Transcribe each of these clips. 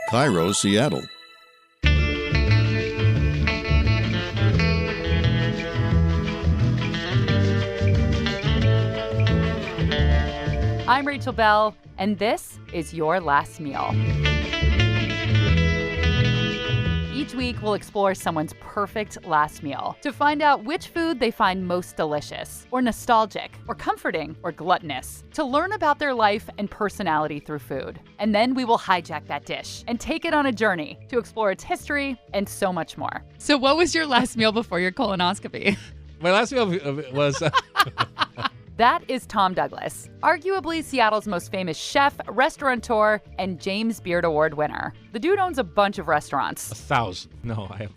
Cairo, Seattle. I'm Rachel Bell, and this is Your Last Meal. Each week, we'll explore someone's perfect last meal to find out which food they find most delicious, or nostalgic, or comforting, or gluttonous, to learn about their life and personality through food. And then we will hijack that dish and take it on a journey to explore its history and so much more. So what was your last meal before your colonoscopy? My last meal was... That is Tom Douglas, arguably Seattle's most famous chef, restaurateur, and James Beard Award winner. The dude owns a bunch of restaurants. 1,000. No, I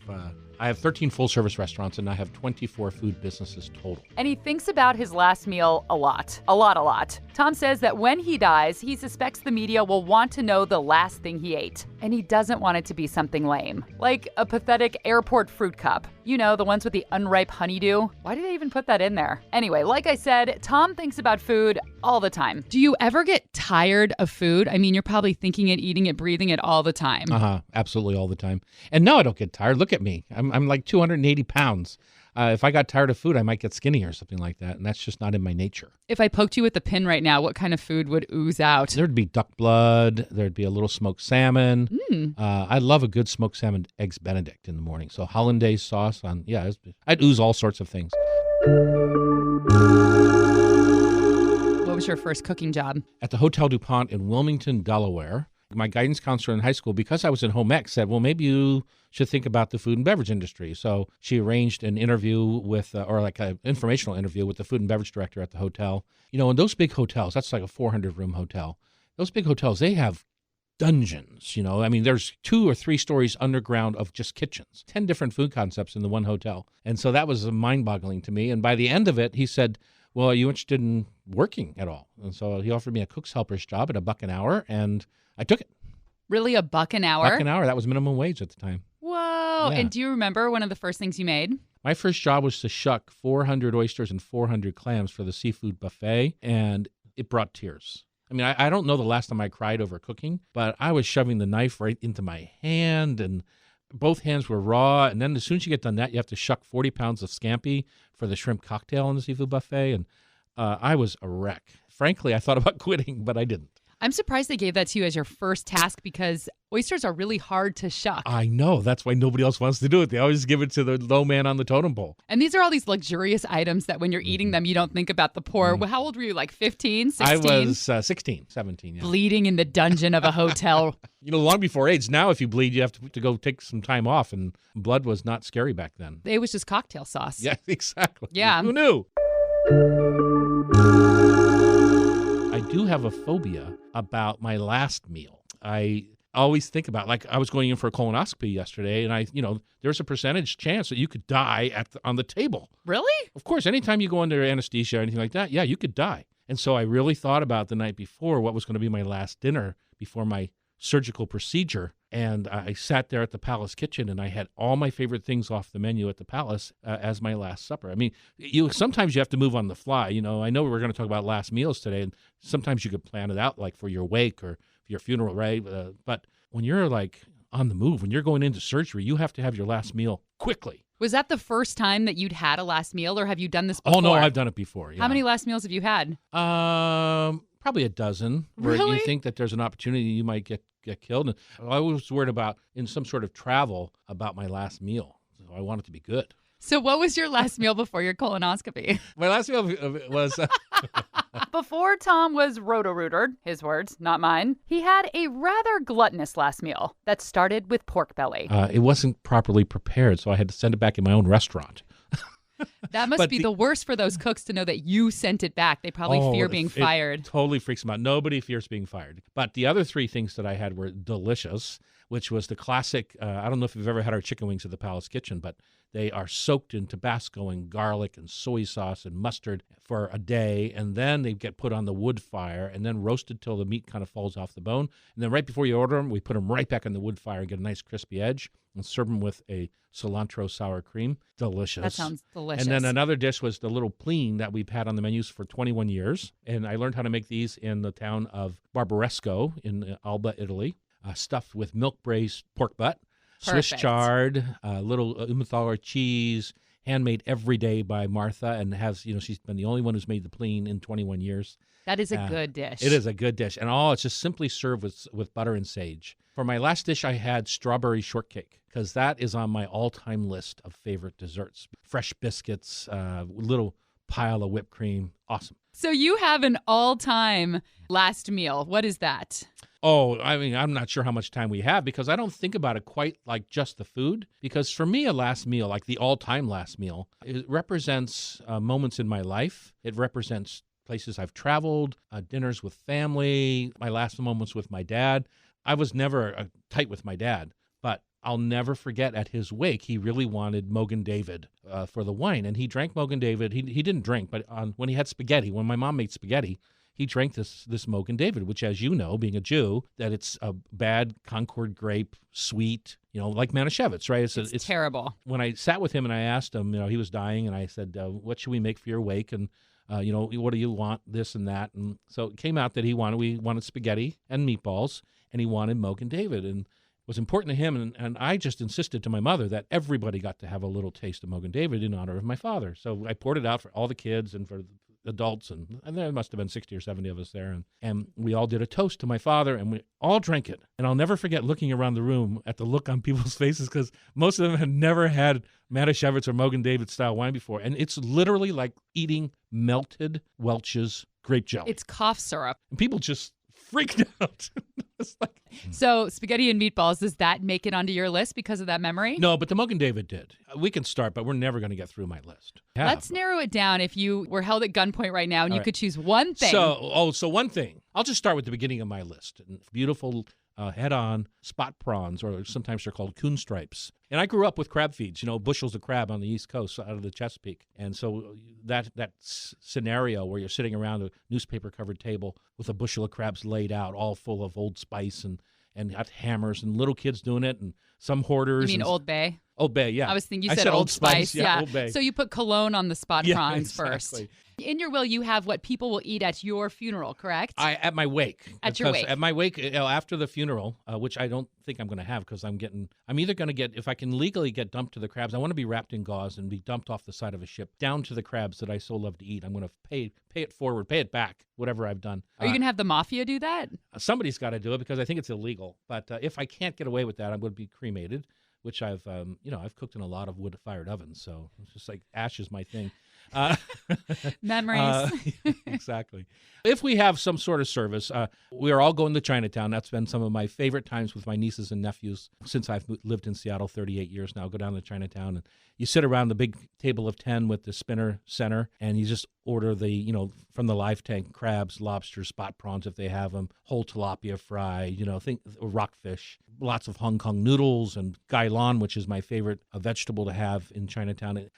have 13 full-service restaurants, and I have 24 food businesses total. And he thinks about his last meal a lot. A lot. Tom says that when he dies, he suspects the media will want to know the last thing he ate. And he doesn't want it to be something lame, like a pathetic airport fruit cup. You know, the ones with the unripe honeydew. Why did they even put that in there? Anyway, like I said, Tom thinks about food all the time. Do you ever get tired of food? I mean, you're probably thinking it, eating it, breathing it all the time. Absolutely all the time. And no, I don't get tired. Look at me. I'm like 280 pounds. If I got tired of food, I might get skinny or something like that. And that's just not in my nature. If I poked you with a pin right now, what kind of food would ooze out? There'd be duck blood. There'd be a little smoked salmon. I love a good smoked salmon eggs Benedict in the morning. So hollandaise sauce on, I'd ooze all sorts of things. What was your first cooking job? At the Hotel DuPont in Wilmington, Delaware. My guidance counselor in high school, because I was in home ec, said, well, maybe you should think about the food and beverage industry. So she arranged an interview with, or like an informational interview with the food and beverage director at the hotel. You know, in those big hotels, that's like a 400-room hotel. Those big hotels, they have dungeons, you know. I mean, there's 2 or 3 stories underground of just kitchens, 10 different food concepts in the one hotel. And so that was mind-boggling to me. And by the end of it, he said, well, are you interested in working at all? And so he offered me a cook's helper's job at $1 an hour, and I took it. Really, $1 an hour? $1 an hour. That was minimum wage at the time. Whoa. Yeah. And do you remember one of the first things you made? My first job was to shuck 400 oysters and 400 clams for the seafood buffet, and it brought tears. I mean, I don't know the last time I cried over cooking, but I was shoving the knife right into my hand, and both hands were raw. And then as soon as you get done that, you have to shuck 40 pounds of scampi for the shrimp cocktail in the seafood buffet, and I was a wreck. Frankly, I thought about quitting, but I didn't. I'm surprised they gave that to you as your first task because oysters are really hard to shuck. I know. That's why nobody else wants to do it. They always give it to the low man on the totem pole. And these are all these luxurious items that when you're eating them, you don't think about the poor. Well, how old were you, like 15, 16? I was 16, 17, yeah. Bleeding in the dungeon of a hotel. You know, long before AIDS, now if you bleed, you have to go take some time off, and blood was not scary back then. It was just cocktail sauce. Yeah, exactly. Yeah. Who knew? I do have a phobia about my last meal. I always think about, like, I was going in for a colonoscopy yesterday, and there's a percentage chance that you could die on the table. Really? Of course, anytime you go under anesthesia or anything like that, yeah, you could die. And so I really thought about the night before what was going to be my last dinner before my surgical procedure. And I sat there at the Palace Kitchen, and I had all my favorite things off the menu at the Palace as my last supper. I mean, sometimes you have to move on the fly. You know, I know we're going to talk about last meals today, and sometimes you could plan it out, like for your wake or for your funeral, right? But when you're like on the move, when you're going into surgery, you have to have your last meal quickly. Was that the first time that you'd had a last meal, or have you done this before? Oh, no, I've done it before. Yeah. How many last meals have you had? Probably a dozen. Where Really? you think that there's an opportunity you might get killed. And I was worried about, in some sort of travel, about my last meal. So I want it to be good. So what was your last meal before your colonoscopy? My last meal was... Before Tom was roto-rootered, his words, not mine, he had a rather gluttonous last meal that started with pork belly. It wasn't properly prepared, so I had to send it back in my own restaurant. That must be the worst for those cooks to know that you sent it back. They probably fear being fired. It totally freaks them out. Nobody fears being fired. But the other 3 things that I had were delicious, which was the classic, I don't know if you've ever had our chicken wings at the Palace Kitchen, but they are soaked in Tabasco and garlic and soy sauce and mustard for a day, and then they get put on the wood fire and then roasted till the meat kind of falls off the bone. And then right before you order them, we put them right back on the wood fire and get a nice crispy edge and serve them with a cilantro sour cream. Delicious. That sounds delicious. And then another dish was the little pleen that we've had on the menus for 21 years. And I learned how to make these in the town of Barbaresco in Alba, Italy. stuffed with milk braised pork butt, Swiss Perfect. chard, little Emmentaler cheese, handmade every day by Martha, and she's been the only one who's made the pleen in 21 years. That is a good dish. It is a good dish. And it's just simply served with butter and sage. For my last dish, I had strawberry shortcake because that is on my all-time list of favorite desserts. Fresh biscuits, little pile of whipped cream. Awesome. So you have an all-time last meal. What is that? Oh, I mean, I'm not sure how much time we have because I don't think about it quite like just the food. Because for me, a last meal, like the all-time last meal, it represents moments in my life. It represents places I've traveled, dinners with family, my last moments with my dad. I was never tight with my dad, but I'll never forget at his wake, he really wanted Mogan David for the wine. And he drank Mogan David. He didn't drink, but when he had spaghetti, when my mom made spaghetti, he drank this Mogan David, which, as you know, being a Jew, that it's a bad Concord grape, sweet, like Manischewitz, right? It's terrible. When I sat with him and I asked him, he was dying, and I said, what should we make for your wake? And what do you want, this and that? And so it came out that we wanted spaghetti and meatballs, and he wanted Mogan David. And it was important to him, and I just insisted to my mother that everybody got to have a little taste of Mogan David in honor of my father. So I poured it out for all the kids and for adults, and there must have been 60 or 70 of us there. And we all did a toast to my father, and we all drank it. And I'll never forget looking around the room at the look on people's faces because most of them had never had Manischewitz or Mogan David style wine before. And it's literally like eating melted Welch's grape jelly. It's cough syrup. And people just freaked out. It's like, so spaghetti and meatballs, does that make it onto your list because of that mememory? No, but the Mogan David did. We can start, but we're never going to get through my list. Yeah. Let's narrow it down. If you were held at gunpoint right now and you could choose one thing. So one thing. I'll just start with the beginning of my list. Beautiful head-on spot prawns, or sometimes they're called coon stripes. And I grew up with crab feeds, bushels of crab on the East Coast out of the Chesapeake. And so that scenario where you're sitting around a newspaper-covered table with a bushel of crabs laid out, all full of Old Spice and got hammers and little kids doing it and some hoarders. You mean Old Bay? Old Bay, yeah. I was thinking you said Old Spice. Yeah, Old Bay. So you put cologne on the spot prawns exactly. first. In your will, you have what people will eat at your funeral, correct? At my wake. Your wake. At my wake, after the funeral, which I don't think I'm going to have because I'm either going to get, if I can legally get dumped to the crabs, I want to be wrapped in gauze and be dumped off the side of a ship down to the crabs that I so love to eat. I'm going to pay it forward, pay it back, whatever I've done. Are you going to have the mafia do that? Somebody's got to do it because I think it's illegal. But if I can't get away with that, I'm going to be cremated, which I've cooked in a lot of wood-fired ovens. So it's just like ash is my thing. Memories. Exactly. If we have some sort of service, we are all going to Chinatown. That's been some of my favorite times with my nieces and nephews since I've lived in Seattle 38 years now. Go down to Chinatown and you sit around the big table of 10 with the spinner center and you just order from the live tank, crabs, lobsters, spot prawns if they have them, whole tilapia fry, rockfish, lots of Hong Kong noodles and gailan, which is my favorite vegetable to have in Chinatown.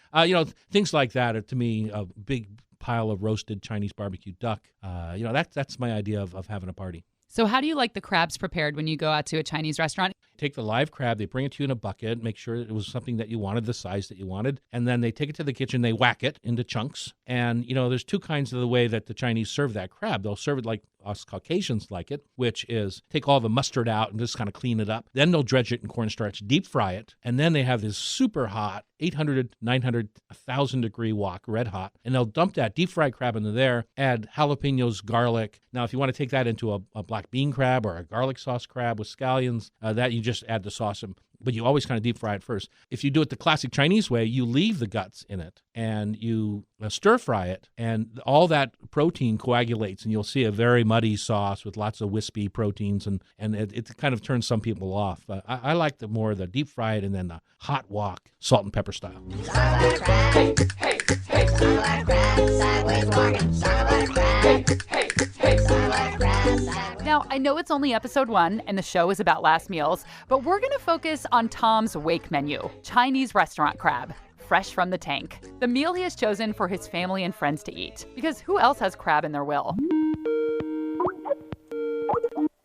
Things like that are to me a big pile of roasted Chinese barbecue duck. That's my idea of having a party. So how do you like the crabs prepared when you go out to a Chinese restaurant? Take the live crab, they bring it to you in a bucket, make sure it was something that you wanted, the size that you wanted, and then they take it to the kitchen, they whack it into chunks. And, there's two kinds of the way that the Chinese serve that crab. They'll serve it like us Caucasians like it, which is take all the mustard out and just kind of clean it up. Then they'll dredge it in cornstarch, deep fry it, and then they have this super hot 800, 900, 1,000 degree wok, red hot, and they'll dump that deep fried crab into there, add jalapenos, garlic. Now, if you want to take that into a black bean crab or a garlic sauce crab with scallions, that you just add the sauce but you always kind of deep fry it first. If you do it the classic Chinese way, you leave the guts in it and you stir fry it, and all that protein coagulates, and you'll see a very muddy sauce with lots of wispy proteins, and it kind of turns some people off. I like the deep fried and then the hot wok, salt and pepper style. Now, I know it's only episode 1 and the show is about last meals, but we're going to focus on Tom's wake menu, Chinese restaurant crab, fresh from the tank. The meal he has chosen for his family and friends to eat. Because who else has crab in their will?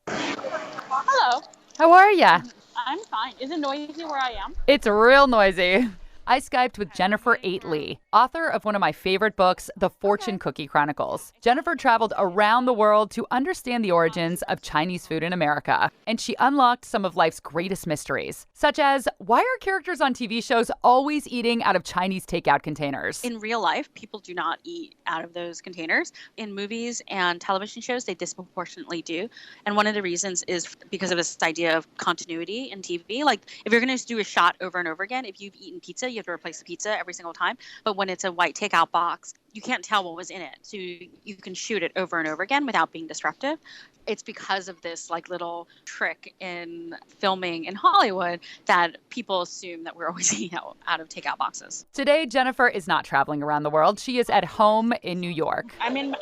Hello. How are ya? I'm fine. Is it noisy where I am? It's real noisy. I Skyped with Jennifer Lee, author of one of my favorite books, The Fortune Cookie Chronicles. Jennifer traveled around the world to understand the origins of Chinese food in America, and she unlocked some of life's greatest mysteries, such as why are characters on TV shows always eating out of Chinese takeout containers? In real life, people do not eat out of those containers. In movies and television shows, they disproportionately do. And one of the reasons is because of this idea of continuity in TV. Like, if you're going to do a shot over and over again, if you've eaten pizza, you have to replace the pizza every single time. But when it's a white takeout box, you can't tell what was in it. So you can shoot it over and over again without being disruptive. It's because of this like little trick in filming in Hollywood that people assume that we're always eating out of takeout boxes. Today, Jennifer is not traveling around the world. She is at home in New York. I'm in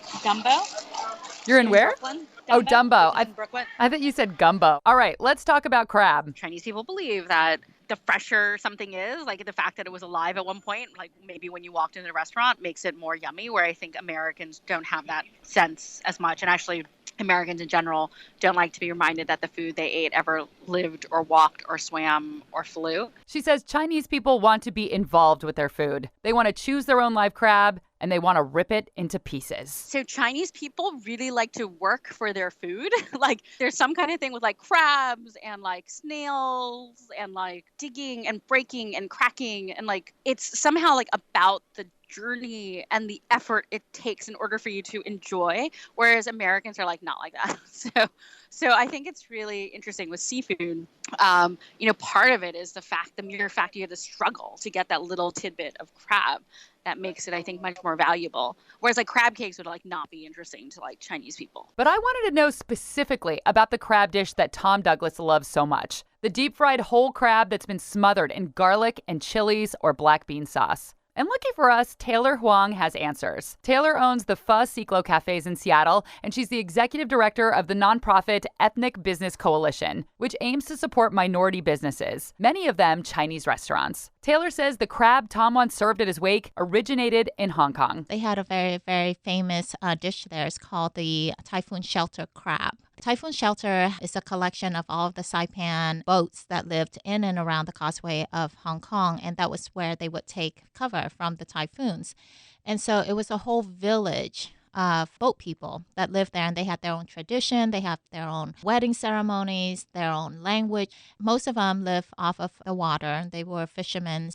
Dumbo. You're in where? Brooklyn. Oh, Dumbo. In Brooklyn. I thought you said gumbo. All right, let's talk about crab. Chinese people believe that the fresher something is, like the fact that it was alive at one point, like maybe when you walked into a restaurant, makes it more yummy, where I think Americans don't have that sense as much. And actually, Americans in general don't like to be reminded that the food they ate ever lived or walked or swam or flew. She says Chinese people want to be involved with their food. They want to choose their own live crab, and they want to rip it into pieces. So Chinese people really like to work for their food. Like there's some kind of thing with like crabs and like snails and like digging and breaking and cracking. And like it's somehow like about the journey and the effort it takes in order for you to enjoy, whereas Americans are like not like that. So I think it's really interesting with seafood. Part of it is the mere fact you have to struggle to get that little tidbit of crab that makes it, I think, much more valuable. Whereas like crab cakes would like not be interesting to like Chinese people. But I wanted to know specifically about the crab dish that Tom Douglas loves so much. The deep fried whole crab that's been smothered in garlic and chilies or black bean sauce. And lucky for us, Taylor Huang has answers. Taylor owns the Pho Cyclo Cafes in Seattle, and she's the executive director of the nonprofit Ethnic Business Coalition, which aims to support minority businesses, many of them Chinese restaurants. Taylor says the crab Tom once served at his wake originated in Hong Kong. They had a very, very famous dish there. It's called the Typhoon Shelter crab. Typhoon Shelter is a collection of all of the saipan boats that lived in and around the causeway of Hong Kong, and that was where they would take cover from the typhoons. And so it was a whole village of boat people that lived there, and they had their own tradition. They have their own wedding ceremonies, their own language. Most of them live off of the water. They were fishermen.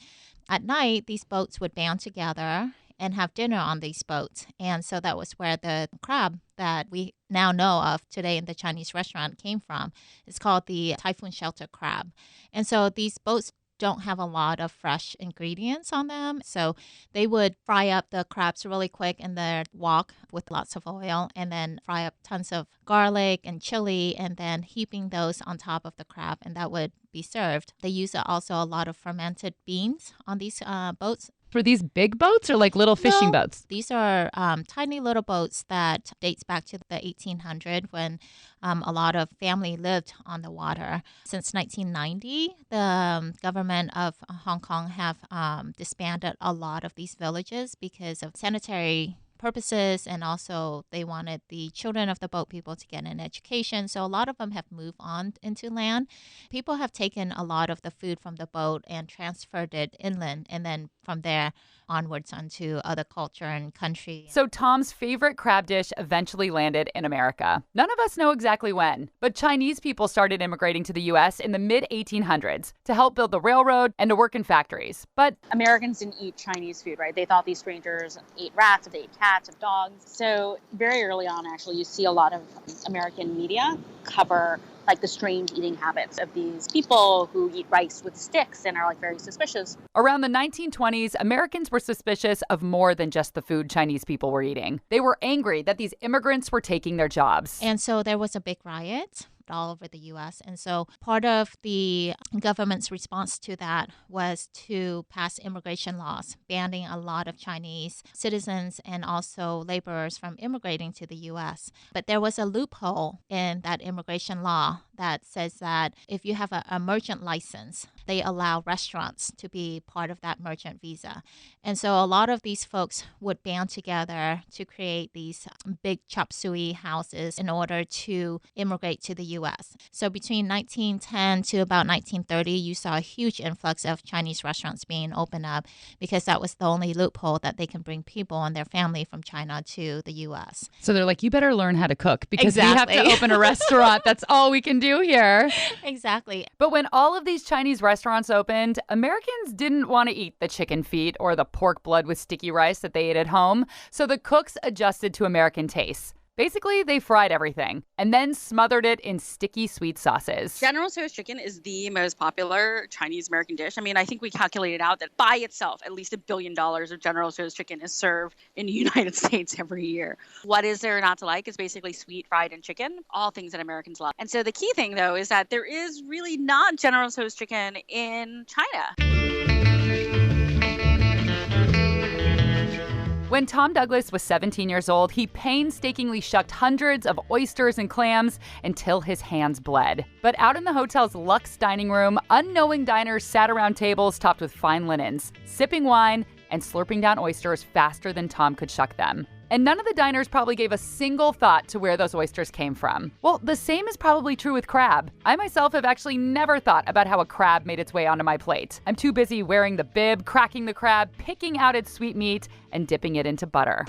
At night, these boats would band together and have dinner on these boats. And so that was where the crab that we now know of today in the Chinese restaurant came from. It's called the Typhoon Shelter crab. And so these boats don't have a lot of fresh ingredients on them. So they would fry up the crabs really quick in their wok with lots of oil, and then fry up tons of garlic and chili, and then heaping those on top of the crab, and that would be served. They use also a lot of fermented beans on these boats. For these big boats or like little fishing boats? These are tiny little boats that dates back to the 1800s when a lot of family lived on the water. Since 1990, the government of Hong Kong have disbanded a lot of these villages because of sanitary purposes, and also they wanted the children of the boat people to get an education. So a lot of them have moved on into land. People have taken a lot of the food from the boat and transferred it inland, and then from there onwards onto other culture and country. So Tom's favorite crab dish eventually landed in America. None of us know exactly when, but Chinese people started immigrating to the U.S. in the mid-1800s to help build the railroad and to work in factories. But Americans didn't eat Chinese food, right? They thought these strangers ate rats, they ate cats, and dogs. So very early on, actually, you see a lot of American media cover like the strange eating habits of these people who eat rice with sticks and are like very suspicious. Around the 1920s, Americans were suspicious of more than just the food Chinese people were eating. They were angry that these immigrants were taking their jobs. And so there was a big riot all over the U.S. And so part of the government's response to that was to pass immigration laws, banning a lot of Chinese citizens and also laborers from immigrating to the U.S. But there was a loophole in that immigration law that says that if you have a merchant license, they allow restaurants to be part of that merchant visa. And so a lot of these folks would band together to create these big chop suey houses in order to immigrate to the U.S. So between 1910 to about 1930, you saw a huge influx of Chinese restaurants being opened up because that was the only loophole that they can bring people and their family from China to the U.S. So they're like, you better learn how to cook because Exactly. we have to open a restaurant. That's all we can do here. Exactly. But when all of these Chinese restaurants opened, Americans didn't want to eat the chicken feet or the pork blood with sticky rice that they ate at home. So the cooks adjusted to American tastes. Basically, they fried everything and then smothered it in sticky sweet sauces. General Tso's chicken is the most popular Chinese American dish. I mean, I think we calculated out that by itself, at least $1 billion of General Tso's chicken is served in the United States every year. What is there not to like? It's basically sweet, fried, and chicken, all things that Americans love. And so the key thing, though, is that there is really not General Tso's chicken in China. When Tom Douglas was 17 years old, he painstakingly shucked hundreds of oysters and clams until his hands bled. But out in the hotel's luxe dining room, unknowing diners sat around tables topped with fine linens, sipping wine and slurping down oysters faster than Tom could shuck them. And none of the diners probably gave a single thought to where those oysters came from. Well, the same is probably true with crab. I myself have actually never thought about how a crab made its way onto my plate. I'm too busy wearing the bib, cracking the crab, picking out its sweet meat, and dipping it into butter.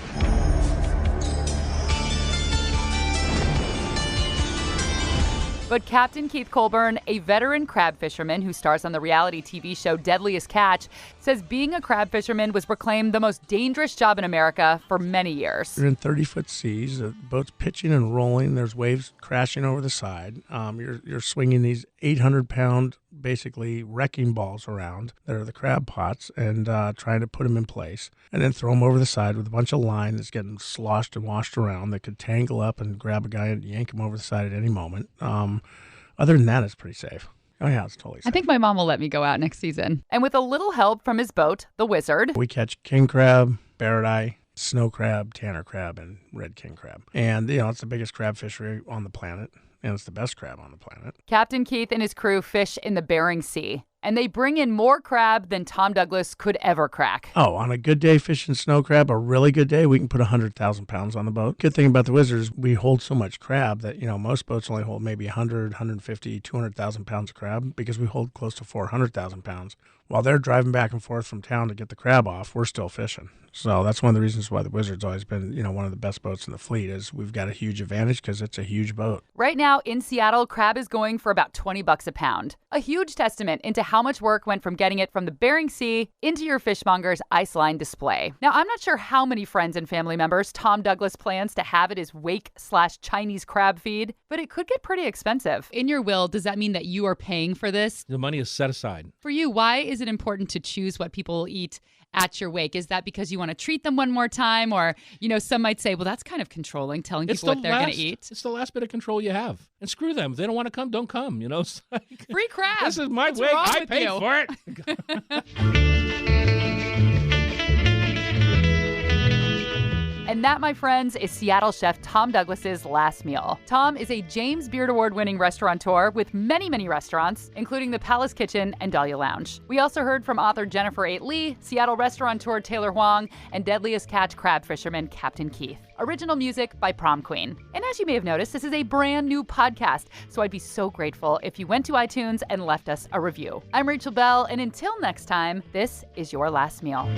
But Captain Keith Colburn, a veteran crab fisherman who stars on the reality TV show Deadliest Catch, says being a crab fisherman was proclaimed the most dangerous job in America for many years. You're in 30-foot seas, the boat's pitching and rolling, there's waves crashing over the side. You're swinging these 800-pound, basically wrecking balls around that are the crab pots and trying to put them in place and then throw them over the side with a bunch of line that's getting sloshed and washed around that could tangle up and grab a guy and yank him over the side at any moment. Other than that, it's pretty safe. Oh, yeah, it's totally safe. I think my mom will let me go out next season. And with a little help from his boat, the Wizard, we catch king crab, barrett-eye, snow crab, tanner crab, and red king crab. And, it's the biggest crab fishery on the planet. And it's the best crab on the planet. Captain Keith and his crew fish in the Bering Sea, and they bring in more crab than Tom Douglas could ever crack. Oh, on a good day fishing snow crab, a really good day, we can put 100,000 pounds on the boat. Good thing about the Wizard is we hold so much crab that, most boats only hold maybe 100, 150, 200,000 pounds of crab because we hold close to 400,000 pounds. While they're driving back and forth from town to get the crab off, we're still fishing. So that's one of the reasons why the Wizard's always been, one of the best boats in the fleet is we've got a huge advantage because it's a huge boat. Right now in Seattle, crab is going for about $20 a pound. A huge testament into how much work went from getting it from the Bering Sea into your fishmonger's ice line display. Now, I'm not sure how many friends and family members Tom Douglas plans to have at his wake/Chinese crab feed, but it could get pretty expensive. In your will, does that mean that you are paying for this? The money is set aside. For you, why is it important to choose what people will eat at your wake? Is that because you want to treat them one more time? Or, some might say, well, that's kind of controlling, telling people what they're going to eat. It's the last bit of control you have. And screw them. If they don't want to come, don't come. It's like, free crab. This is my What's wake. wrong I with paid you? for it. And that, my friends, is Seattle chef Tom Douglas's last meal. Tom is a James Beard Award-winning restaurateur with many, many restaurants, including the Palace Kitchen and Dahlia Lounge. We also heard from author Jennifer Eight Lee, Seattle restaurateur Taylor Huang, and Deadliest Catch crab fisherman Captain Keith. Original music by Prom Queen. And as you may have noticed, this is a brand new podcast, so I'd be so grateful if you went to iTunes and left us a review. I'm Rachel Bell, and until next time, this is Your Last Meal.